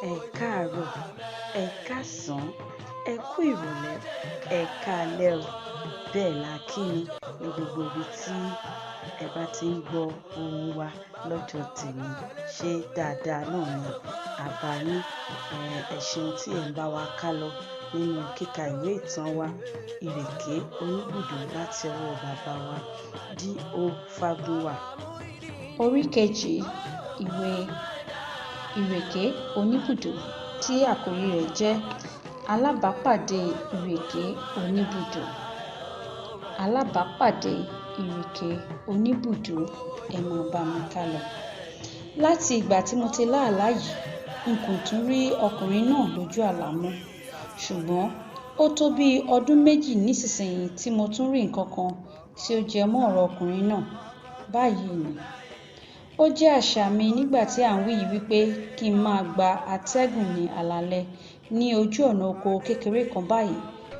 ẹ káàárọ̀, ẹ káàsán, ẹ kú ìrọ̀lẹ́, ẹ káalẹ́ o. Bẹ́ẹ̀ la kí ni ní gbogbo ibi tí ẹ bá ti ń gbọ́ ohùn wa lọ́jọ́ tèmi. Ṣé dáadáa náà ni àbá yín? Ẹ ṣeun tí ẹ̀ ń bá wa ká lọ nínú kíka ìwé ìtàn wa Ireke Onibudo láti ọwọ́ bàbá wa D.O. Fagunwa. Orí kejì ìwé Ireke Onibudo tí àkórí rẹ̀ jẹ́ Alábàápàdé Ireke Onibudo. Alábàápàdé Ireke Onibudo, ẹ máa bá mi ká lọ. Láti ìgbà tí mo ti lá àlá yìí, n kò tún rí ọkùnrin náà lójú àlá mọ́. Ṣùgbọ́n ó tó bí ọdún méjì nísinsìnyí tí mo tún rí nǹkan kan tí ó jẹ mọ́ ọ̀rọ̀ ọkùnrin náà. Báyìí ni. Ó jẹ́ àṣà mi nígbà tí à ń wí yìí wípé kí n máa gba atẹ́gùn ní alaalẹ́ ní ojú ọ̀nà oko kékeré kan báyìí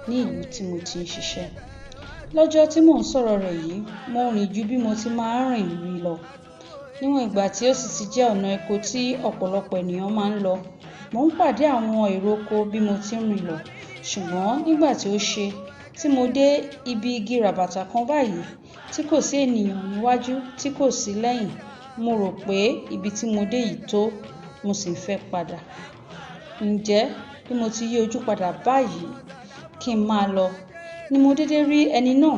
ní ìlú tí mo ti ń ṣiṣẹ́. Lọ́jọ́ tí mò ń sọ̀rọ̀ rẹ̀ yìí, mo rìn ju bí mo ti máa ń rìn rí lọ. Níwọ̀n ìgbà tí ó sì ti jẹ́ ọ̀nà oko tí ọ̀pọ̀lọpọ̀ ènìyàn máa ń lọ, mò ń pàdé àwọn èrò oko bí mo ti ń rìn lọ. Ṣùgbọ́n nígbà tí ó ṣe tí mo dé ibi igi ràbàtà kan báyìí tí kò sí ènìyàn níwájú tí kò sí lẹ́yìn, mo rò pé ibi tí mo dé yìí tó, mo sì fẹ́ padà. Ǹjẹ́ bí mo ti yí ojú padà báyìí kí n máa lọ, ni mo dédé rí ẹni náà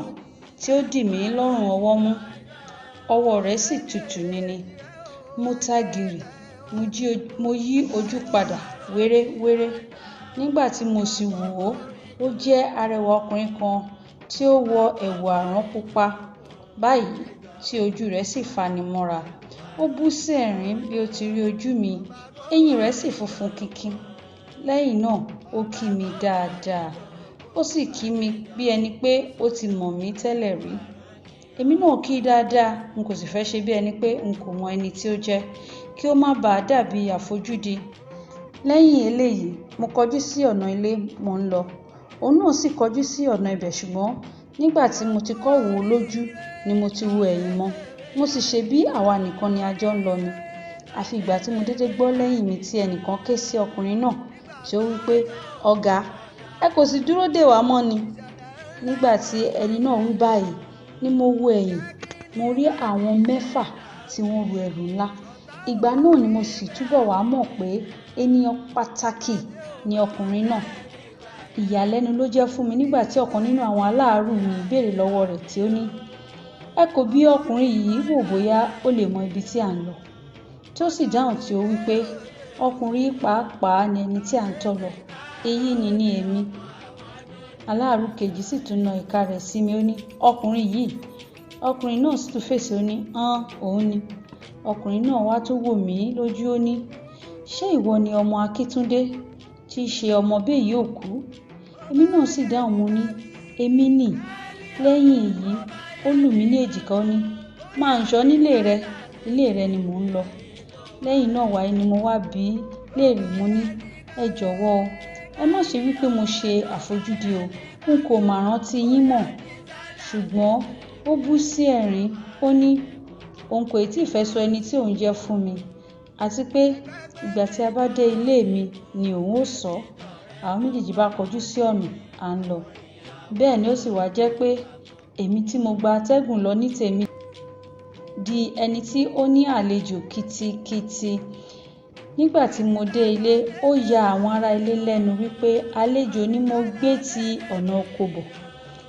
tí ó dì mí lọ́rùn ọwọ́ mú. Ọwọ́ rẹ̀ sì tutù nini. Mo ta gìrì, mo yí ojú padà wéré. Nígbà tí mo sì wò ó jẹ́ arẹwà ọkùnrin kan tí ó wọ ẹ̀wù àrán pupa báyìí tí ojú rẹ̀ sì fani mọ́ra. Ó bú sí ẹ̀rín bí ó ti rí ojú mi, eyín rẹ̀ sì funfun kínkín. Lẹ́yìn náà ó kí mi dáadáa. Ó sì kí mi bí ẹni pé ó ti mọ̀ mí tẹ́lẹ̀ rí. Èmi náà kí dáadáa, n kò sì fẹ́ ṣe bí ẹni pé n kò mọ ẹni tí ó jẹ́, kí ó má bàa dàbí àfojúdi. Lẹ́yìn eléyìí, mo kọjú sí ọ̀nà ilé mo ń lọ. Òun náà sì kọjú sí ọ̀nà ibẹ̀, ṣùgbọ́n nígbà tí mo ti kọ́ wò ó lójú ni mo ti wo ẹ̀yìn mọ́. Mo sì ṣe bí àwa nìkan ni a jọ ń lọ ni. Àfi ìgbà tí mo dédé gbọ́ lẹ́yìn mi tí ẹnìkan ké sí ọkùnrin náà tí ó wí pé, "Ọ̀gá, ẹ kò sì dúró dè wá mọ́ ni?" Nígbà tí ẹni náà wí báyìí ni mo wo ẹ̀yìn. Mo rí àwọn 6 tí wọ́n ru ẹrù ńlá. Ìgbà náà ni mo sì túbọ̀ wá mọ̀ pé ènìyàn pàtàkì ni ọkùnrin náà. Ìyàlẹ́nu ló jẹ́ fún mi nígbà tí ọ̀kan nínú àwọn aláàárù mi béèrè lọ́wọ́ rẹ̀ tí ó ní, "Ẹ kò bi ọkùnrin yìí wò bóyá ó lè mọ ibi tí à ń lọ?" Tí ó sì dáhùn tí ó wí pé ọkùnrin pàápàá ni ẹni tí à ń tọ̀ lọ. Èyí ni ní èmi. Aláàárù kejì sì tún na ìka rẹ̀ sí mi, ó ní, "Ọkùnrin yìí." Ọkùnrin náà sì tún fèsì, ó ní, òun ni." Ọkùnrin náà wá tó wò mí lójú, ó ní, "Ṣé ìwọ ni ọmọ Akíntúndé tí í ṣe ọmọ Béyì òkú?" Èmi náà sì dáhùn, mo ní, "Èmi nì." Lẹ́yìn èyí, ó lù mí ní èjìká, ó ní, "Máa ń ṣọ́ nílé rẹ, ilé rẹ ni mò ń lọ." Lẹ́yìn náà wáyé ni mo wá bi í léèrè, mo ní, "Ẹ jọ̀wọ́ o, ẹ má ṣe wípé mo ṣe àfojúdi o, n kò mà rántí yín mọ̀." Ṣùgbọ́n ó bú sí ẹ̀rín, ó ní òun kò tíì fẹ́ sọ ẹni tí òun jẹ́ fún mi, àti pé ìgbà tí a bá dé ilé mi ni òun ó sọ. Àwọn méjèèjì bá kọjú sí ọ̀nà à ń lọ. Bẹ́ẹ̀ ni ó sì wá jẹ́ pé èmi tí mo gba atẹ́gùn lọ ní tèmi di ẹni tí ó ní àlejò kitikiti. Nígbà tí mo dé ilé, ó ya àwọn ará ilé lẹ́nu wípé àlejò ni mo gbé ti ọ̀nà oko bọ̀.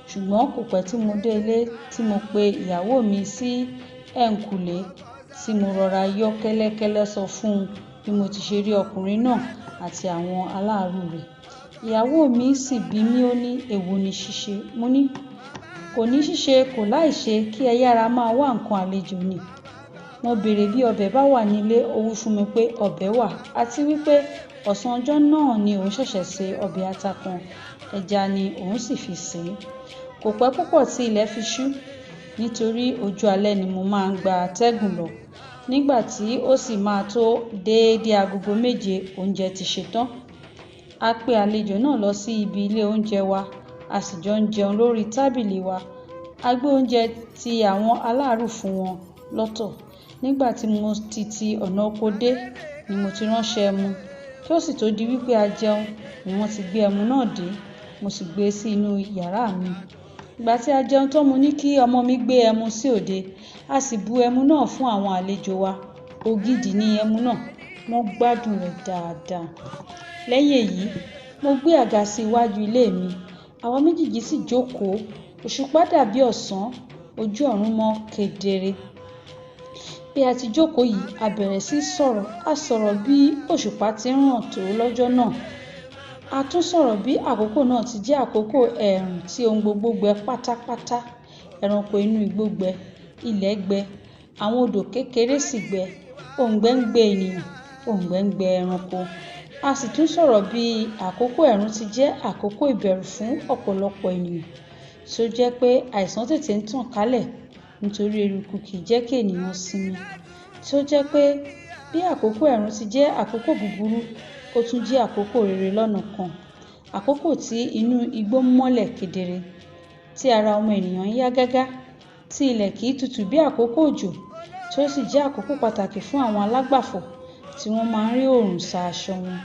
Ṣùgbọ́n kò pẹ́ tí mo dé ilé tí mo pe ìyàwó mi sí ẹ̀ǹkùlé tí mo rọra yọ́ kẹ́lẹ́kẹ́lẹ́ sọ fún un bí mo ti ṣe rí ọkùnrin náà àti àwọn aláàárù rẹ̀. Ìyàwó mi sì bi mí, ó ní, "Èwo ni ṣíṣe?" Mo ní, "Kò ní ṣíṣe kò láìṣe kí ẹ yára máa wá nǹkan àlejò ni." Mo béèrè bí ọbẹ̀ bá wà nílé, ó wí fún mi pé ọbẹ̀ wà, àti wípé ọ̀sán ọjọ́ náà ni òun ṣẹ̀ṣẹ̀ se ọbẹ̀ ata kan, ẹja ni òun sì fi sè é. Kò pẹ́ púpọ̀ tí ilẹ̀ fi ṣú, nítorí ojú alẹ́ ni mo máa ń gba atẹ́gùn lọ. Nígbà tí ó sì máa tó déédé agogo 7, oúnjẹ ti ṣetán. A pe àlejò náà lọ sí ibi ilé oúnjẹ wa, a sì jọ ń jẹun lórí tábìlì wa. A gbé oúnjẹ ti àwọn aláàárù fún wọn lọ́tọ̀. Nígbà tí mo ti ọ̀nà oko dé ni mo ti ránṣẹ́ mu. kí ó sì tó di wípé a jẹun ni wọ́n ti gbé ẹmu náà dé, mo sì gbé sí inú yàrá mi. Ìgbà tí a jẹun tán, mo ní kí ọmọ mi gbé ẹmu sí òde, a sì bu ẹmu náà fún àwọn àlejò wa. Ògidì ni ẹmu náà, wọ́n gbádùn rẹ̀ dáadáa. Lẹ́yìn èyí, mo gbé àga sí iwájú ilé mi, àwa méjèèjì sì jókòó. Òṣùpá dàbí ọ̀sán, ojú ọ̀run mọ́ kedere. Bí a ti jókòó yìí, a bẹ̀rẹ̀ sí sọ̀rọ̀. A sọ̀rọ̀ bí òṣùpá ti ń ràn tó lọ́jọ́ náà. A tún sọ̀rọ̀ bí àkókò náà ti jẹ́ àkókò ẹ̀ẹ̀rùn tí ohun gbogbo gbẹ pátápátá. Ẹranko inú igbó gbẹ, ilẹ̀ gbẹ, àwọn odò kékeré sì gbẹ, òǹgbẹ ń gbẹ ènìyàn, òǹgbẹ ń gbẹ ẹranko. A sì tún sọ̀rọ̀ bí àkókò ẹ̀ẹ̀rùn ti jẹ́ àkókò ìbẹ̀rù fún ọ̀pọ̀lọpọ̀ ènìyàn, tí ó jẹ́ pé àìsàn tètè ń tàn kálẹ̀ nítorí eruku kì í jẹ́ kí ènìyàn sinmi. Tí ó jẹ́ pé bí àkókò ẹ̀ẹ̀rùn ti jẹ́ àkókò búburú, ó tún jẹ́ àkókò rere lọ́nà kan. Àkókò tí inú igbó mọ́lẹ̀ kedere, tí ara ọmọ ènìyàn ń yá gágá, tí ilẹ̀ kì í tutù bí àkókò òjò, tí ó sì jẹ́ àkókò pàtàkì fún àwọn alágbàfọ̀ tí wọ́n máa ń rí oòrùn sa aṣọ wọn.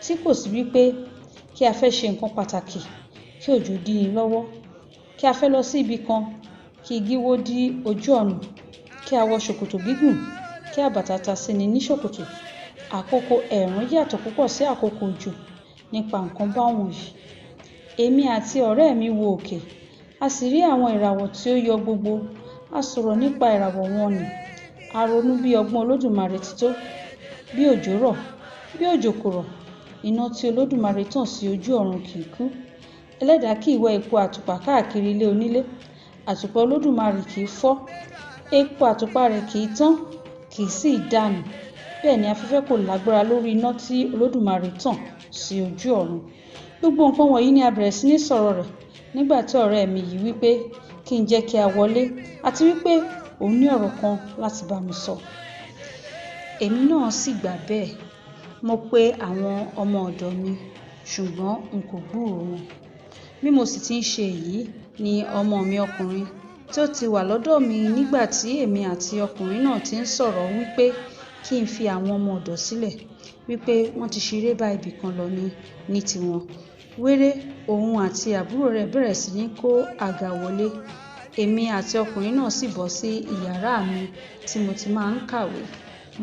Tí kò sí wípé kí a fẹ́ ṣe nǹkan pàtàkì kí òjò dí ni lọ́wọ́, kí a fẹ́ lọ sí ibì kan kí igi wó dí ojú ọ̀nà, kí a wọ ṣòkòtò gígùn, kí àbàtà ta sí ni ní ṣòkòtò. Àkókò ẹ̀ẹ̀rùn yàtọ̀ púpọ̀ sí àkókò òjò nípa nǹkan báwọ̀nyí. Èmi àti ọ̀rẹ́ mi wo òkè, a sì rí àwọn ìràwọ̀ tí ó yọ gbogbo. A sọ̀rọ̀ nípa ìràwọ̀ wọn nì. A ronú bí ọgbọ́n Olódùmarè ti tó, bí òjò rọ̀, bí òjò kò rọ̀. Iná tí Olódùmarè tàn sí ojú ọ̀run kì í kú. Ẹlẹ́dàá kì í wẹ epo àtùpà káàkiri ilé onílé. Àtùpà Olódùmarè kì í fọ́. Epo àtùpà rẹ̀ kì í tán, kì í sì dànù. Bẹ́ẹ̀ ni afẹ́fẹ́ kò lágbára lórí iná tí Olódùmarè tàn sí ojú ọ̀run. Gbogbo nǹkan wọ̀nyí ni a bẹ̀rẹ̀ sí ní sọ̀rọ̀ rẹ̀ nígbà tí ọ̀rẹ́ mi yìí wípé kí n jẹ́ kí a wọlé, àti wípé òun ní ọ̀rọ̀ kan láti bá mi sọ. Èmi náà sì gbà bẹ́ẹ̀. Mo pe àwọn ọmọ ọ̀dọ̀ mi, ṣùgbọ́n n kò gbúròó wọn. Bí mo sì ti ń ṣe èyí ni ọmọ mi ọkùnrin tí ó ti wà lọ́dọ̀ mi nígbà tí èmi àti ọkùnrin náà ti ń sọ̀rọ̀ wípé kí n fi àwọn ọmọ ọ̀dọ̀ sílẹ̀, wípé wọ́n ti ṣeré bá ibì kan lọ ní tiwọn. Wéré òun àti àbúrò rẹ̀ bẹ̀rẹ̀ sí ní kó àga wọlé. Èmi àti ọkùnrin náà sì bọ́ sí ìyàrá mi tí mo ti máa ń kàwé.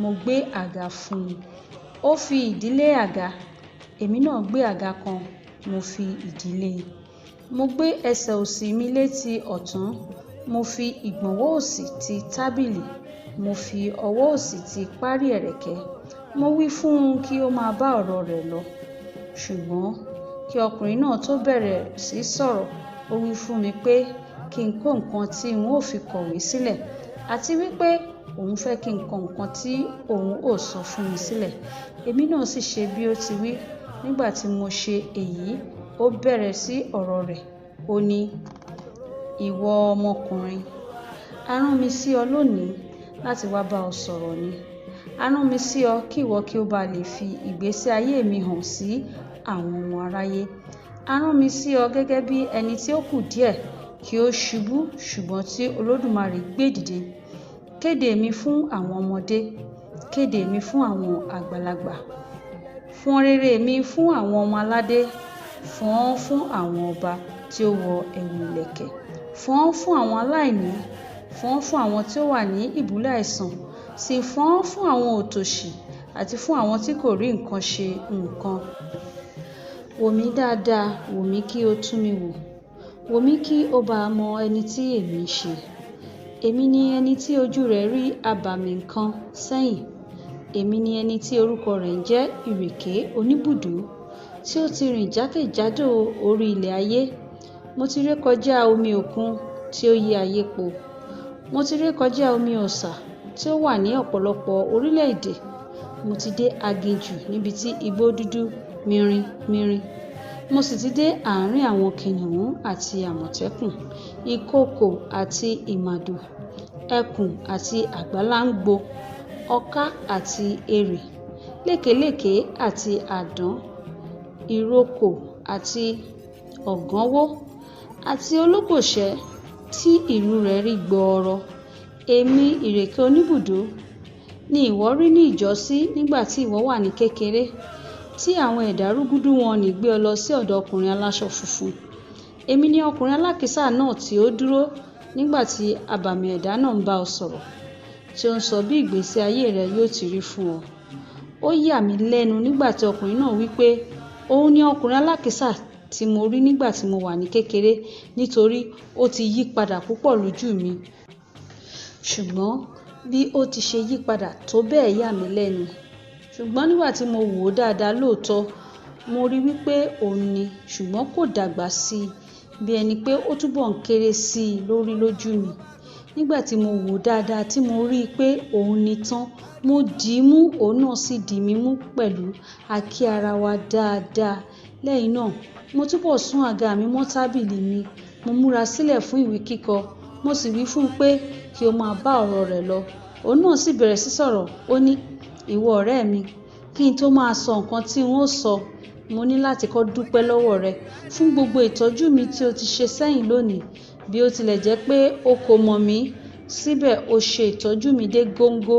Mo gbé àga fún un. Ó fi ìdí lé àga. Èmi náà gbé àga kan, mo fi ìdí lé e. Mo gbé ẹsẹ̀ òsì mi létí ọ̀tún. Mo fi ìgbọ̀nwọ́ òsì ti tábìlì. Mo fi ọwọ́ òsì ti parí ẹ̀rẹ̀kẹ́. Mo wí fún un kí ó máa bá ọ̀rọ̀ rẹ̀ lọ. Ṣùgbọ́n kí ọkùnrin náà tó bẹ̀rẹ̀ sí sọ̀rọ̀, ó wí fún mi pé kí n kó nǹkan tí n ó fi kọ̀wé sílẹ̀, àti wípé òun fẹ́ kí n kọ nǹkan tí òun ò sọ fún mi sílẹ̀. Èmi náà sì ṣe bí ó ti wí. Nígbà tí mo ṣe èyí, ó bẹ̀rẹ̀ sí ọ̀rọ̀ rẹ̀. Ó ní, ìwọ ọmọkùnrin, a rán mi sí ọ lónìí láti wá bá ọ sọ̀rọ̀ ni. A rán mi sí ọ kí ìwọ kí ó bá lè fi ìgbésí ayé mi hàn sí àwọn ọmọ aráyé. A rán mi sí ọ gẹ́gẹ́ bí ẹni tí ó kù díẹ̀ kí ó ṣubú, ṣùgbọ́n tí Olódùmarè gbé dìde. Kéde mi fún àwọn ọmọdé, kéde mi fún àwọn àgbàlagbà. Fọn rere mi fún àwọn ọmọ aládé, fọn fún àwọn ọba tí ó wọ ẹ̀wù ìlẹ̀kẹ̀, fọn fún àwọn aláìní, fọn fún àwọn tí ó wà ní ìbúlẹ̀ àìsàn, sì fọn fún àwọn òtòṣì àti fún àwọn tí kò rí nǹkan ṣe nǹkan. Wò mí dáadáa, wò mí kí o tún mi wò. Wò mí kí o bá mọ ẹni tí èmi ń ṣe. Èmi ni ẹni tí ojú rẹ̀ rí abàmì nǹkan sẹ́yìn. Èmi ni ẹni tí orúkọ rẹ̀ ń jẹ́ Ireke Onibudo, tí ó ti rìn jákèjádò orí ilẹ̀ ayé. Mo ti ré kọjá omi òkun tí ó yí ayé po. Mo ti ré kọjá omi ọ̀sà tí ó wà ní ọ̀pọ̀lọpọ̀ orílẹ̀-èdè. Mo ti dé aginjù níbi tí igbó dúdú mìírìn. Mo sì ti dé àárín àwọn kìnìún àti àmọ̀tẹ́kùn, ìkookò àti ìmàdò, ẹkùn àti àgbálàǹgbò, ọká àti erè, lékeléké àti àdán, ìrókò àti ọ̀gánwó, àti ológbòṣẹ́ tí ìrù rẹ̀ rí gbọọrọ. Èmi, Ireke Onibudo, ni ìwọ rí ní ìjọ́sí nígbà tí ìwọ wà ní kékeré, tí àwọn ẹ̀dá rúgúdù wọn ní gbé ọ lọ sí ọ̀dọ̀ ọkùnrin aláṣọ funfun. Èmi ni ọkùnrin alákìísà náà tí ó dúró nígbà tí abàmì ẹ̀dá náà ń bá ọ sọ̀rọ̀, tí ó ń sọ bí ìgbésí ayé rẹ yóò ti rí fún ọ. Ó yà mí lẹ́nu nígbà tí ọkùnrin náà wí pé òun ni ọkùnrin alákìísà tí mo rí nígbà tí mo wà ní kékeré, nítorí ó ti yí padà púpọ̀ lójú mi. Ṣùgbọ́n bí ó ti ṣe yí padà tó bẹ́ẹ̀ yà mí lẹ́nu. Ṣùgbọ́n nígbà tí mo wò ó dáadáa lóòótọ́, mo rí wípé òun ni, ṣùgbọ́n kò dàgbà sí i, bí ẹni pé ó túbọ̀ ń kéré sí i lórí lójú mi. Nígbà tí mo wò ó dáadáa tí mo rí i pé òun ni tán, mo dì í mú, òun náà sì dì mí mú pẹ̀lú, a kí ara wa dáadáa. Lẹ́yìn náà, mo túbọ̀ sún àga mi mọ́ tábìlì mi, mo múra sílẹ̀ fún ìwé kíkọ, mo sì wí fún un pé kí ó máa bá ọ̀rọ̀ rẹ̀ lọ. Òun náà sì bẹ̀rẹ̀ sí sọ̀rọ̀. Ó ní, ìwọ ọ̀rẹ́ mi, kí n tó máa sọ nǹkan tí n ó sọ, mo ní láti kọ́ dúpẹ́ lọ́wọ́ rẹ fún gbogbo ìtọ́jú mi tí o ti ṣe sẹ́yìn lónìí. Bí ó tilẹ̀ jẹ́ pé o kò mọ̀ mí, síbẹ̀ o ṣe ìtọ́jú mi dé góńgó,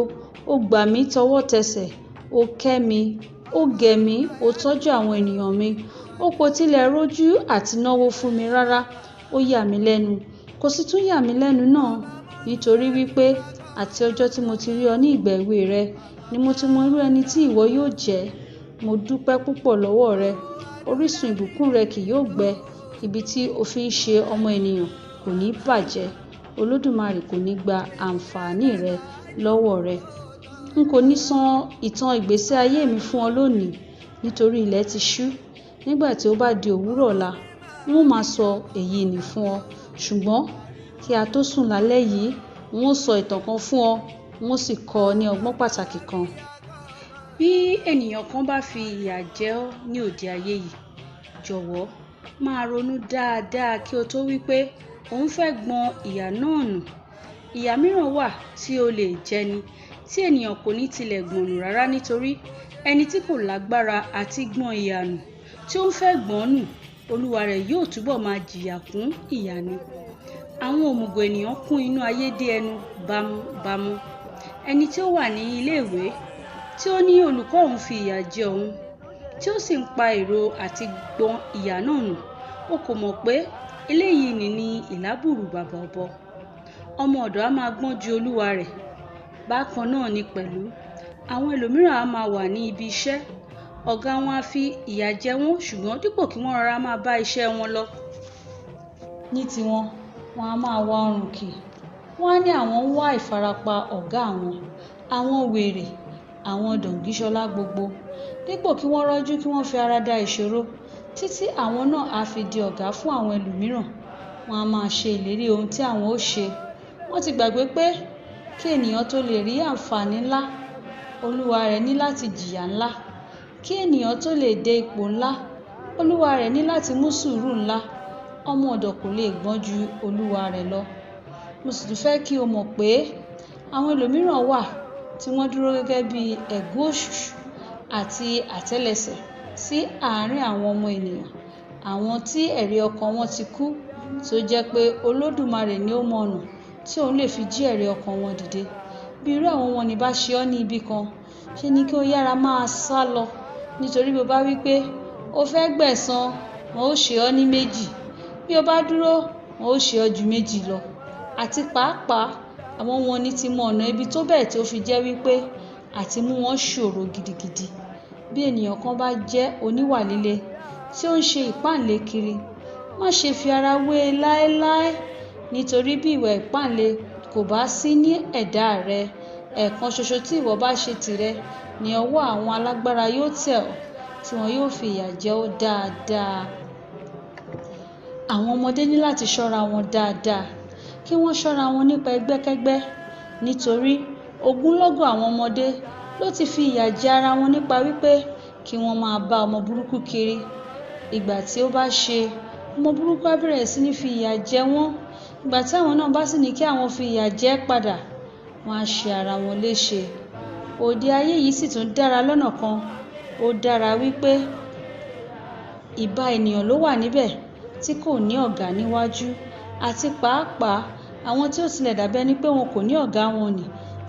o gbà mí tọwọ́ tẹsẹ̀, o kẹ́ mi, o gẹ̀ mí, o tọ́jú àwọn ènìyàn mi, o kò tilẹ̀ rójú àti náwó fún mi rárá. Ó yà mí lẹ́nu, kò sì tún yà mí lẹ́nu náà, nítorí wípé àti ọjọ́ tí mo ti rí ọ ní ìgbà èwe rẹ ni mo ti mọ irú ẹni tí ìwọ yóò jẹ́. Mo dúpẹ́ púpọ̀ lọ́wọ́ rẹ. Orísun ìbùkún rẹ kì yóò gbẹ. Ibi tí o fi ń ṣe ọmọ ènìyàn kò ní bàjẹ́. Olódùmarè kò ní gba àǹfààní rẹ lọ́wọ́ rẹ. N kò ní sọ ìtàn ìgbésí ayé mi fún ọ lónìí, nítorí ilẹ̀ ti ṣú. Nígbà tí ó bá di òwúrọ̀ ọ̀la, n ó máa sọ èyí nì fún ọ. Ṣùgbọ́n kí a tó sùn lálẹ́ yìí, n ó sọ ìtàn kan fún ọ, n ó sì kọ́ ọ ní ọgbọ́n pàtàkì kan. Bí ènìyàn kan bá fi ìyà jẹ ọ́ ní òde ayé yìí, jọ̀wọ́ máa ronú dáadáa kí o tó wí pé òun fẹ́ gbọn ìyà náà nù. Ìyà mìíràn wà tí ó lè jẹni, tí ènìyàn kò ní tilẹ̀ gbọ̀n nù rárá, nítorí ẹni tí kò lágbára àti gbọn ìyà nù tí ó ń fẹ́ gbọ̀n nù, olúwa rẹ̀ yóò túbọ̀ máa jìyà kún ìyà ni. Àwọn òmùgọ̀ ènìyàn kún inú ayé dé ẹnu bámúbámú. Ẹni tí ó wà ní iléèwé tí ó ní olùkọ́ òun fi ìyà jẹ òun, tí ó sì ń pa èrò àti gbọn ìyà náà nù, ó kò mọ̀ pé eléyìí ni ìlábùrú bàbà ọ̀bọ. Ọmọ ọ̀dọ̀ á máa gbọ́n ju olúwa rẹ̀. Bákan náà ni pẹ̀lú àwọn ẹlòmíràn á máa wà ní ibi iṣẹ́, ọ̀gá wọn á fi ìyà jẹ wọ́n, ṣùgbọ́n dípò kí wọ́n rọra máa bá iṣẹ́ wọn lọ, ní tiwọn, wọn á máa wá ọrùn kì. Wọ́n á ní àwọn ń wá ìfarapa ọ̀gá àwọn wèrè, àwọn dọ̀ǹgíṣọlá gbogbo. Dípò kí wọ́n rọ́jú kí wọ́n fi ara da ìṣòro, títí àwọn náà á fi di ọ̀gá fún àwọn ẹlòmíràn. Wọ́n á máa ṣe ìlérí ohun tí àwọn ó ṣe. Wọ́n ti gbàgbé pé kí ènìyàn tó lè rí àǹfààní ńlá, olúwa rẹ̀ ní láti jìyà ńlá. Kí ènìyàn tó lè dé ipò ńlá, olúwa rẹ̀ ní láti mú sùúrù ńlá. Ọmọ ọ̀dọ̀ kò lè gbọ́n ju olúwa rẹ̀ lọ. Mo sì tún fẹ́ kí o mọ̀ pé àwọn ẹlòmíràn wà tí wọ́n dúró gẹ́gẹ́ bí ẹ̀gún òṣùṣù àti àtẹ́lẹsẹ̀ sí àárín àwọn ọmọ ènìyàn. Àwọn tí ẹ̀rí ọkàn wọn ti kú, tí ó jẹ́ pé Olódùmarè ni ó mọ ọ̀nà tí òun lè fi jí ẹ̀rí ọkàn wọn dìde. Bí irú àwọn wọn ní bá ṣe ọ́ ní ibi kan, ṣe ni kí o yára máa sá lọ, nítorí bí o bá wí pé o fẹ́ gbẹ̀san, wọn ó ṣe ọ́ ní méjì. Bí o bá dúró, wọn ó ṣe ọ́ ju méjì lọ. Àti pàápàá àwọn wọn ní ti mọ ọ̀nà ibi tó bẹ́ẹ̀ tí ó fi jẹ́ wípé àti mú wọn ṣòro gidigidi. Bí ènìyàn kan bá jẹ́ oníwà líle tí ó ń ṣe ìpáǹle kiri, má ṣe fi ara wé e láéláé, nítorí bí ìwà ìpáǹle kò bá sí ní ẹ̀dá rẹ, ẹ̀ẹ̀kan ṣoṣo tí ìwọ bá ṣe tìrẹ ní ọwọ́ àwọn alágbára yóò tẹ̀ ọ́, tí wọn yóò fi ìyà jẹ ọ́ dáadáa. Àwọn ọmọdé ní láti ṣọ́ra wọn dáadáa, kí wọ́n ṣọ́ra wọn nípa ẹgbẹ́kẹ́gbẹ́, nítorí ogunlọ́gọ̀ àwọn ọmọdé ló ti fi ìyà jẹ ara wọn nípa wípé kí wọ́n máa bá ọmọ burúkú kiri. Ìgbà tí ó bá ṣe, ọmọ burúkú á bẹ̀rẹ̀ sí ní fi ìyà jẹ wọ́n. Ìgbà tí àwọn náà bá sì ní kí àwọn fi ìyà jẹ padà, wọ́n á ṣe ara wọn léṣe. Òde ayé yìí sì tún dára lọ́nà kan. Ó dára wípé ìbá ènìyàn ló wà níbẹ̀ tí kò ní ọ̀gá níwájú, àti pàápàá àwọn tí ó tilẹ̀ dàbẹ́ ní pé wọn kò ní ọ̀gá wọn nì,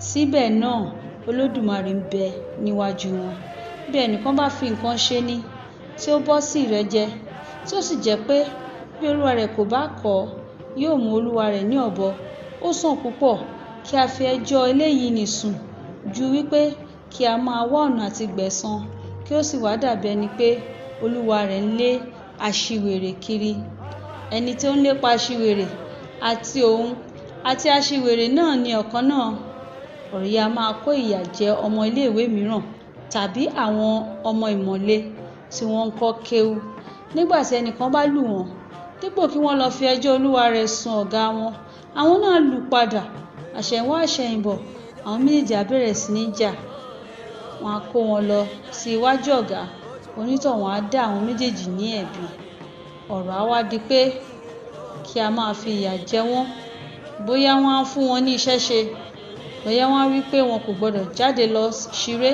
síbẹ̀ náà Olódùmarè ń bẹ níwájú wọn. bí ẹnìkan bá fi nǹkan ṣe ni tí ó bọ́ sí ìrẹ́jẹ tí ó sì jẹ́ pé bí olúwa rẹ̀ kò bá kọ̀ ọ́ yóò mú olúwa rẹ̀ ní ọ̀bọ, ó sàn púpọ̀ kí a fi ẹjọ́ eléyìí nì sùn ju wípé kí a máa wá ọ̀nà àti gbẹ̀san kí ó sì wá dàbí ẹni pé olúwa rẹ̀ ń lé aṣiwèrè kiri. Ẹni tí ó ń lépa aṣiwèrè àti òun àti aṣiwèrè náà ni ọ̀kan náà. Ọ̀rọ̀ yìí a máa kó ìyà jẹ ọmọ iléèwé mìíràn tàbí àwọn ọmọ ìmọ̀le tí wọ́n ń kọ́ kéwú. Nígbà tí ẹnìkan bá lù wọ́n, dípò kí wọ́n lọ fi ẹjọ́ olúwa rẹ̀ sun ọ̀gá wọn, àwọn náà lù padà. Àṣẹ̀yìnwá àṣẹ̀yìnbọ̀ àwọn méjèèjì á bẹ̀rẹ̀ sí ní jà. Wọ́n á kó wọn lọ sí iwájú ọ̀gá, onítọ̀hún á dá àwọn méjèèjì ní ẹ̀bi. Ọ̀rọ̀ á wá di pé kí a máa fi ìyà jẹ wọ́n, bóyá wọ́n á fún wọn ní iṣẹ́ ṣe, bóyá wọ́n á wí pé wọn kò gbọdọ̀ jáde lọ ṣeré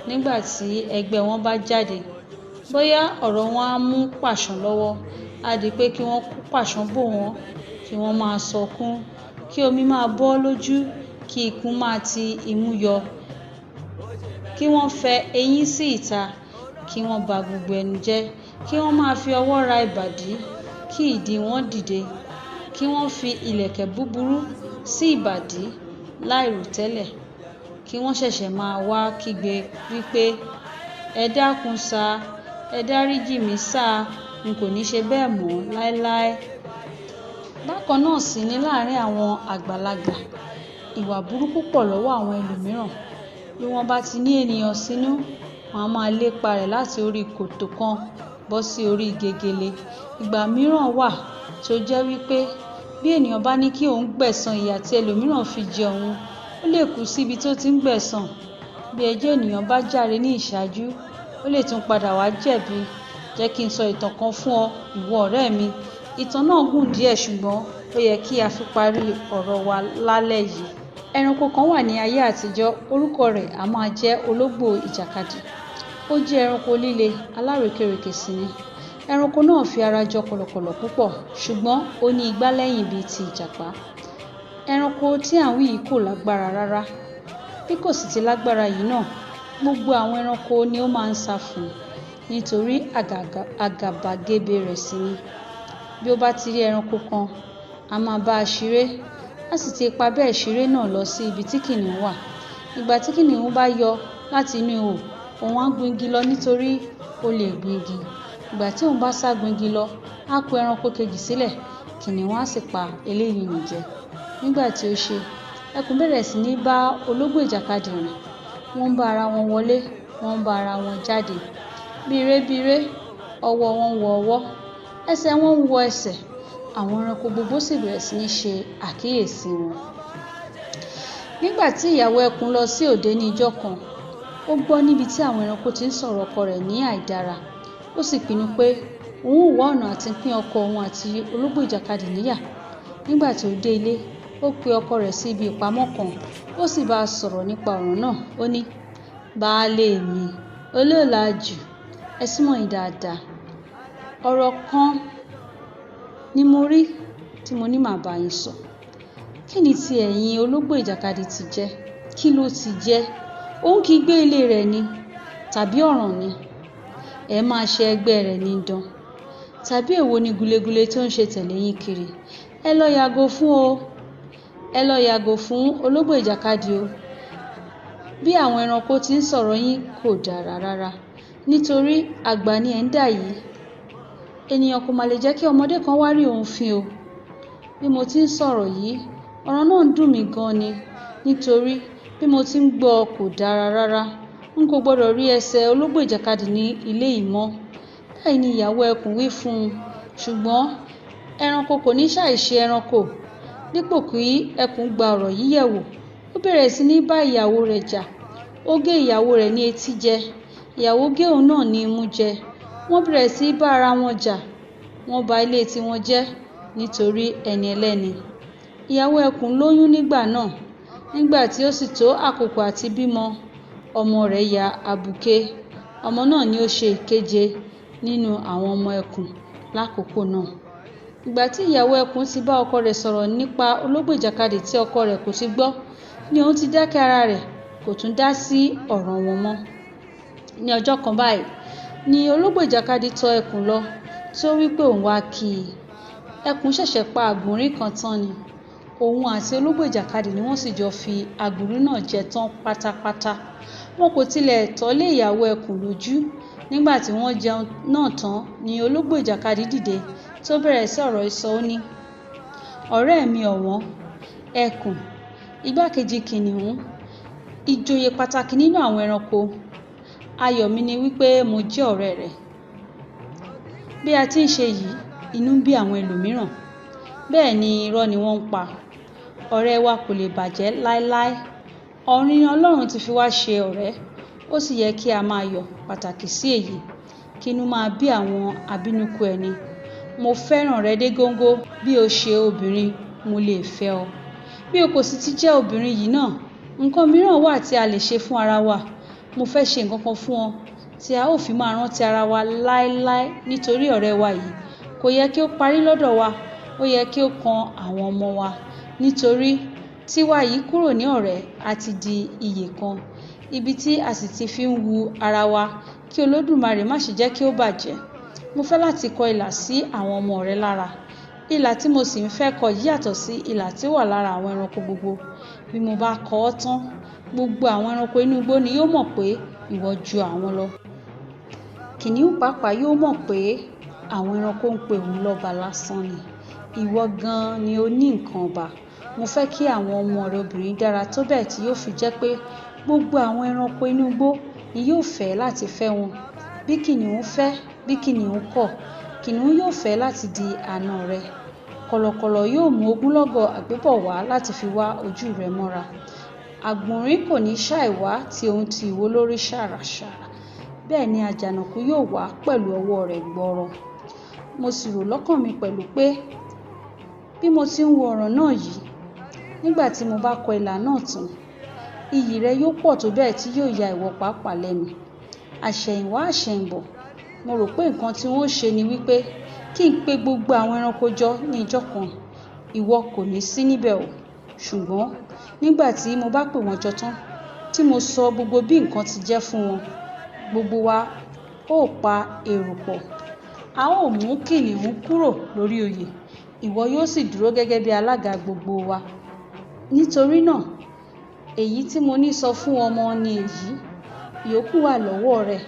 nígbà tí ẹgbẹ́ wọn bá jáde, bóyá ọ̀rọ̀ wọn á mú pàṣán lọ́wọ́, á di pé kí wọ́n kó pàṣán bò wọ́n, kí wọ́n máa sọkún, kí omi máa bọ́ lójú, kí ikún máa ti imú yọ, kí wọ́n fẹ eyín sí ìta, kí wọ́n ba gbogbo ẹnu jẹ́, kí wọ́n máa fi ọwọ́ ra ìbàdí, kí ìdí wọn dìde, kí wọ́n fi ìlẹ̀kẹ̀ búburú sí ìbàdí láìròtẹ́lẹ̀, kí wọ́n ṣẹ̀ṣẹ̀ máa wá kígbe wípé ẹ dákun sá, ẹ dáríjì mí sá, n kò ní ṣe bẹ́ẹ̀ mọ́ láéláé. Bákan náà sì ni láàárín àwọn àgbàlagbà, ìwà burúkú pọ̀ lọ́wọ́ àwọn ẹlòmíràn. Bí wọ́n bá ti ní ènìyàn sínú, wọ́n á máa lépa rẹ̀ láti orí kòtò kan bọ́ sí orí gegele. Ìgbà mìíràn wà tó jẹ́ wípé bí ènìyàn bá ní kí òun gbẹ̀san ìyà tí ẹlòmíràn fi jẹ òun, ó lè kú síbi tó ti ń gbẹ̀san. Bí ẹjọ́ ènìyàn bá jàre ní ìṣáájú, ó lè tún padà wá jẹ̀bi. Jẹ́ kí n sọ ìtàn kan fún ọ, ìwọ ọ̀rẹ́ mi. Ìtàn náà gùn díẹ̀ ṣùgbọ́n ó yẹ kí a fi parí ọ̀rọ̀ wa lálẹ́ yìí. Ẹranko kan wà ní ayé àtijọ́, orúkọ rẹ̀ a máa jẹ́ ológbò ìjàkadì. Ó jẹ́ ẹranko líle, alárèékérekè sì ni. Ẹranko náà fi ara jọ kọ̀lọ̀kọ̀lọ̀ púpọ̀, ṣùgbọ́n ó ní igbá lẹ́yìn bíi ti ìjàpá. Ẹranko tí à ń wí yìí kò lágbára rárá. Bí kò sì ti lágbára yìí náà, gbogbo àwọn ẹranko ni ó máa ń sá fún un nítorí àgàbàgebè rẹ̀ sì ni. Bí ó bá ti rí ẹranko kan, a máa bá a ṣeré, a sì ti ipa bẹ́ẹ̀ ṣeré náà lọ sí ibi tí kìnìún wà. Ìgbà tí kìnìún bá yọ láti inú ihò, òun á gun igi lọ nítorí ó lè gun igi. Ìgbà tí òun bá sá gun igi lọ, á kó ẹranko kejì sílẹ̀, kìnìún á sì pa eléyìí nì jẹ. Nígbà tí ó ṣe, ẹkùn bẹ̀rẹ̀ sí ní bá ológbò ìjàkadì rìn. Wọ́n ń bá ara wọn wọlé, wọ́n ń bá ara wọn jáde. Bírébíré, ọwọ́ wọn ń wọ ọwọ́, ẹsẹ̀ wọn ń wọ ẹsẹ̀. Àwọn ẹranko gbogbo sì bẹ̀rẹ̀ sí ní ṣe àkíyèsí wọn. Nígbà tí ìyàwó ẹkùn lọ sí òde ní ijọ́ kan, ó gbọ́ níbi tí àwọn ẹranko ti ń sọ̀rọ̀ ọkọ rẹ̀ ní àìdára. Ó sì pinnu pé òun ò wá ọ̀nà àti pín ọkọ òun àti ológbò ìjàkadì níyà. Nígbà tí ó dé ilé, ó pe ọkọ rẹ̀ sí ibi ìpamọ́ kan, ó sì bá a sọ̀rọ̀ nípa ọ̀rọ̀ náà. Ó ní, "Baálé mi, olóòlàjú, ẹ súnmọ́ yín dáadáa. Ọ̀rọ̀ kan ni mo rí tí mo ní màá bá yín sọ. Kí ni ti ẹ̀yin ológbò ìjàkadì ti jẹ́? Kí ló ti jẹ́? Òun kì í gbé ilé rẹ̀ ni? Tàbí ọ̀ràn ni? Ẹ máa ṣe ẹgbẹ́ rẹ̀ ní dán? Tàbí èwo ni gulegule tí ó ń ṣe tẹ̀lé yín kiri? Ẹ lọ yàgò fún o. Ẹ lọ yàgò fún ológbò ìjàkadì o. Bí àwọn ẹranko ti ń sọ̀rọ̀ yín kò dára rárá, nítorí àgbà ni ẹ̀ ń dà yìí. Ènìyàn kò mà lè jẹ́ kí ọmọdé kan wá rí òun fín o. Bí mo ti ń sọ̀rọ̀ yìí, ọ̀rọ̀ náà ń dùn mí gan ni, nítorí bí mo ti ń gbọ́ kò dára rárá. N kò gbọdọ̀ rí ẹsẹ̀ ológbò ìjàkadì ní ilé yìí mọ́." Báyìí ni ìyàwó ẹkùn wí fún un. Ṣùgbọ́n ẹranko kò ní ṣàìṣe ẹranko. Dípò kí ẹkùn gba ọ̀rọ̀ yìí yẹ̀ wò, ó bẹ̀rẹ̀ sí ní bá ìyàwó rẹ̀ jà. Ó gé ìyàwó rẹ̀ ní etí jẹ, ìyàwó gé òun náà ní imú jẹ. Wọ́n bẹ̀rẹ̀ sí bá ara wọn jà. Wọ́n ba ilé tiwọn jẹ́ nítorí ẹni ẹlẹ́ni. Ìyàwó ẹkùn lóyún nígbà náà. Nígbà tí ó sì tó àkókò àti bímọ, ọmọ rẹ̀ ya àbùké. Ọmọ náà ni ó ṣe ìkeje nínú àwọn ọmọ ẹkùn lákòókò náà. Ìgbà tí ìyàwó ẹkùn ti bá ọkọ rẹ̀ sọ̀rọ̀ nípa ológbò ìjàkadì tí ọkọ rẹ̀ kò ti gbọ́, ni òun ti dákẹ́ ara rẹ̀, kò tún dá sí ọ̀rọ̀ wọn mọ́. Ní ọjọ́ kan báyìí ni ológbò ìjàkadì tọ̀ ẹkùn lọ tí ó wí pé òun wá kí i. Ẹkùn ṣẹ̀ṣẹ̀ pa àgbọ̀nrín kan tán ni. Òun àti ológbò ìjàkadì ni wọ́n sì jọ fi àgbọ̀nrín náà jẹ tán pátápátá. Wọn kò tilẹ̀ tọ́ lé ìyàwó ẹkùn lójú. Nígbà tí wọ́n jẹun náà tán ni ológbò ìjàkadì dìde tó bẹ̀rẹ̀ sí ọ̀rọ̀ ìsọ. Ó ní, ọ̀rẹ́ mi ọ̀wọ́n, ẹkùn, igbákejì kìnìún, ìjòyè pàtàkì nínú àwọn ẹranko. Ayọ̀ mi ni wípé mo jẹ́ ọ̀rẹ́ rẹ. Bí a ti ń ṣe yìí, inú ń bí àwọn ẹlòmíràn. Bẹ́ẹ̀ ni irọ́ ni wọ́n ń pa. Ọ̀rẹ́ wa kò lè bàjẹ́ láéláé. Ọ̀run Ọlọ́run ti fi wá ṣe ọ̀rẹ́. Ó sì yẹ kí a máa yọ̀ pàtàkì sí èyí. Kí inú máa bí àwọn abínúkú ẹni. Mo fẹ́ràn rẹ dé góńgó. Bí o ṣe obìnrin, mo lè fẹ́ ọ. Bí o kò sì ti jẹ́ obìnrin yìí náà, nǹkan mìíràn wà tí a lè ṣe fún ara wa. Mo fẹ́ ṣe nǹkan kan fún ọ tí a ó fi máa rántí ara wa láéláé nítorí ọ̀rẹ́ wa yìí. Kò yẹ kí ó parí lọ́dọ̀ wa. Ó yẹ kí ó kan àwọn ọmọ wa. Nítorí tiwa yìí kúrò ní ọ̀rẹ́ àti di iyè kan. Ibi tí a sì ti fi ń wu ara wa kí Olódùmarè má ṣe jẹ́ kí ó bàjẹ́. Mo fẹ́ láti kọ ilà sí àwọn ọmọ rẹ lára. Ilà tí mo sì ń fẹ́ kọ yìí yàtọ̀ sí ilà tí ó wà lára àwọn ẹranko gbogbo. Bí mo bá kọ ọ́ tán, gbogbo àwọn ẹranko inú igbó ni yóò mọ̀ pé ìwọ ju àwọn lọ. Kìnìún pàápàá yóò mọ̀ pé àwọn ẹranko ń pe òun lọ́ba lásán ni. Ìwọ gan-an ni ó ní nǹkan ọba. Mo fẹ́ kí àwọn ọmọ rẹ obìnrin dára tó bẹ́ẹ̀ tí yóò fi jẹ́ pé gbogbo àwọn ẹranko inú igbó ni yóò fẹ́ láti fẹ́ wọn. Bí kìnìún fẹ́, bí kìnìún kọ̀, kìnìún yóò fẹ́ láti di àna rẹ. Kọ̀lọ̀kọ̀lọ̀ yóò mú ogúnlọ́gọ̀ àgbébọ̀ wá láti fi wá ojú rẹ mọ́ra. Àgbọ̀nrín kò ní ṣàì wá tí òun ti ìwo lórí ṣàràṣàrà. Bẹ́ẹ̀ ni àjànàkú yóò wá pẹ̀lú ọwọ́ rẹ̀ gbọrọ. Mo sì rò lọ́kàn mi pẹ̀lú pé bí mo ti ń wo ọ̀rọ̀ náà yìí, nígbà tí mo bá kọ ilà náà tán, iyì rẹ yóò pọ̀ tó bẹ́ẹ̀ tí yóò ya ìwọ pàápàá lẹ́nu. Àṣẹ̀yìnwá àṣẹ̀yìnbọ̀, mo rò pé nǹkan tí wọ́n ṣe ni wípé kí n pe gbogbo àwọn ẹranko jọ ní ìjọ kan. Ìwọ kò ní sí níbẹ̀ o. Ṣùgbọ́n nígbà tí mo bá pè wọ́n jọ tán, tí mo sọ gbogbo bí nǹkan ti jẹ́ fún wọn, gbogbo wa ó pa èrò pọ̀. A ó mú kìnìún kúrò lórí oyè. Ìwọ yóò sì dúró gẹ́gẹ́ bí alága gbogbo wa. Nítorí náà, èyí tí mo ní sọ fún ọmọ ni èyí. Ìyókù wà lọ́wọ́ rẹ.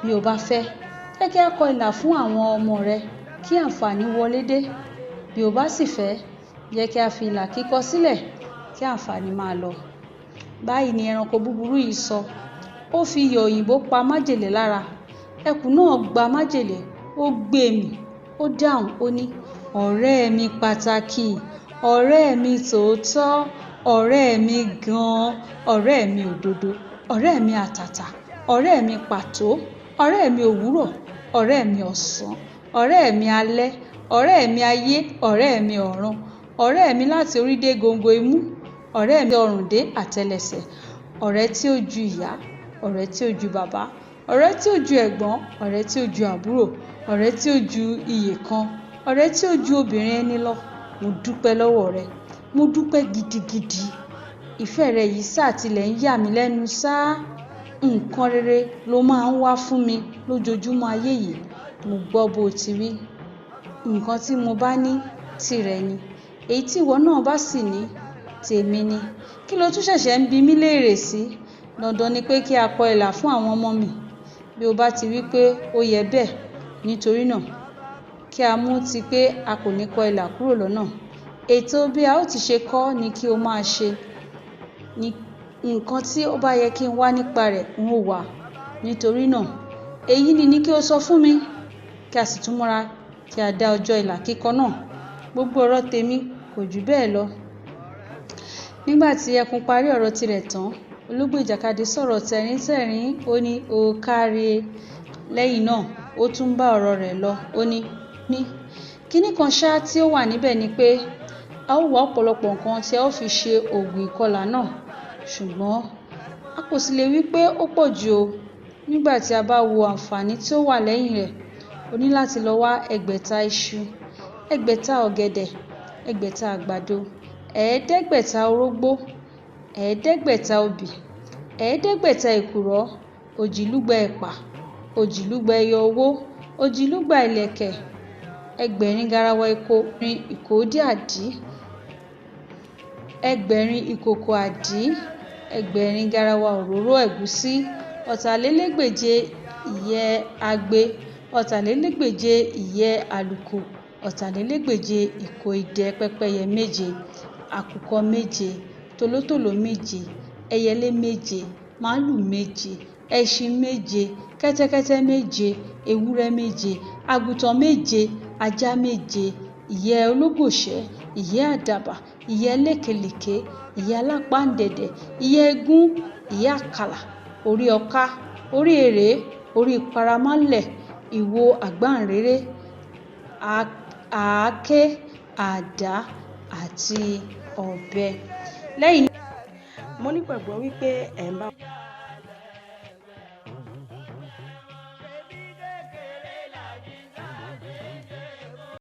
Bí o bá fẹ́, jẹ́ kí a kọ ilà fún àwọn ọmọ rẹ kí àǹfààní wọlé dé. Bí o bá sì fẹ́, jẹ́ kí a fi ilà kíkọ sílẹ̀ kí àǹfààní máa lọ. Báyìí ni ẹranko búburú yìí sọ. Ó fi iyọ̀ òyìnbó pa májèlé lára. Ẹkùn náà gba májèlé, ó gbé mì. Ó dáhùn, ó ní, ọ̀rẹ́ mi pàtàkì, ọ̀rẹ́ mi tòótọ́, ọ̀rẹ́ mi gan-an, ọ̀rẹ́ mi òdodo, ọ̀rẹ́ mi àtàtà, ọ̀rẹ́ mi pàtó, ọ̀rẹ́ mi òwúrọ̀, ọ̀rẹ́ mi ọ̀sán, ọ̀rẹ́ mi alẹ́, ọ̀rẹ́ mi ayé, ọ̀rẹ́ mi ọ̀run, ọ̀rẹ́ mi láti orí dé góńgó imú, ọ̀rẹ́ mi ọrùn dé àtẹlẹsẹ̀, ọ̀rẹ́ tí ó ju ìyá, ọ̀rẹ́ tí ó ju bàbá, ọ̀rẹ́ tí ó ju ẹ̀gbọ́n, ọ̀rẹ́ tí ó ju àbúrò, ọ̀rẹ́ tí ó ju iyè kan, ọ̀rẹ́ tí ó ju obìnrin ẹni lọ. Mo dúpẹ́ lọ́wọ́ rẹ. Mo dúpẹ́ gidigidi. Ìfẹ́ rẹ yìí sáà tilẹ̀ ń yà mí lẹ́nu sáá. Nǹkan rere ló máa ń wá fún mi lójoojúmọ́ ayé yìí. Mo gbọ́ bó ti rí. Nǹkan tí mo bá ní tìrẹ ni. Èyí tí ìwọ náà bá sì ní tèmi ni. Kí ló tún ṣẹ̀ṣẹ̀ ń bi mí léèrè sí? Dandan ni pé kí a kọ ilà fún àwọn ọmọ mi. Bí o bá ti wí pé ó yẹ bẹ́ẹ̀, nítorí náà kí a mú ti pé a kò ní kọ ilà kúrò lọ́nà. Ètò bí a ó ti ṣe kọ́ ni kí o máa ṣe. Nǹkan tí ó bá yẹ kí n wá nípa rẹ̀ n ó wá. Nítorí náà èyí ni kí o sọ fún mi kí a sì tún múra kí a dá ọjọ́ ilà kíkọ náà. Gbogbo ọ̀rọ̀ tèmi kò jù bẹ́ẹ̀ lọ. Nígbà tí ẹkùn parí ọ̀rọ̀ tirẹ̀ tán, ológbò ìjàkadì sọ̀rọ̀ tẹ̀ríntẹ̀rín. Ó ní, o káre. Lẹ́yìn náà ó tún bá ọ̀rọ̀ rẹ̀ lọ. Ó ní kíní kan ṣá tí ó wà níbẹ̀ ni pé a ó wá ọ̀pọ̀lọpọ̀ nǹkan tí a ó fi ṣe oògùn ìkọlà náà. Ṣùgbọ́n a kò sì lè wí pé ó pọ̀ jù o. Nígbà tí a bá wo àǹfààní tí ó wà lẹ́yìn rẹ̀, o ní láti lọ wá 600 iṣu, 600 ọ̀gẹ̀dẹ̀, 600 àgbàdo, 500 orógbó, 500 obì, 500 èkùrọ́, òjìlúgba ẹ̀pà, òjìlúgba ẹyọ owó, òjìlúgba ìlẹ̀kẹ̀, ẹgbẹ̀rin garawa epo ìkòdí àdí, ẹgbẹ̀rin ìkòkò àdí, ẹgbẹ̀rin garawa òróró ẹ̀gúsí, ọ̀tàlélégbèje ìyẹ́ agbe, ọ̀tàlélégbèje ìyẹ́ àlùkò, ọ̀tàlélégbèje ìkò idẹ pẹ́pẹ́yẹ méje, àkùkọ méje, tòlótòló méje, ẹyẹlé méje, màálù méje, ẹṣin méje, kẹ́tẹ́kẹ́tẹ́ méje, ewúrẹ́ méje, àgùntàn méje, ajá méje, ìyẹ́ ológbòṣẹ́, ìyẹ́ àdàbà, ìyẹ́ lékelèké, ìyẹ́ alápáǹdẹ̀dẹ̀, ìyẹ́ egún, ìyẹ́ àkàlà, orí ọká, orí èrè, orí paramálẹ̀, ìwo àgbáǹréré, àáké, àdá àti ọ̀bẹ. Lẹ́yìn mo nígbàgbọ́ wípé ẹ̀ ń bá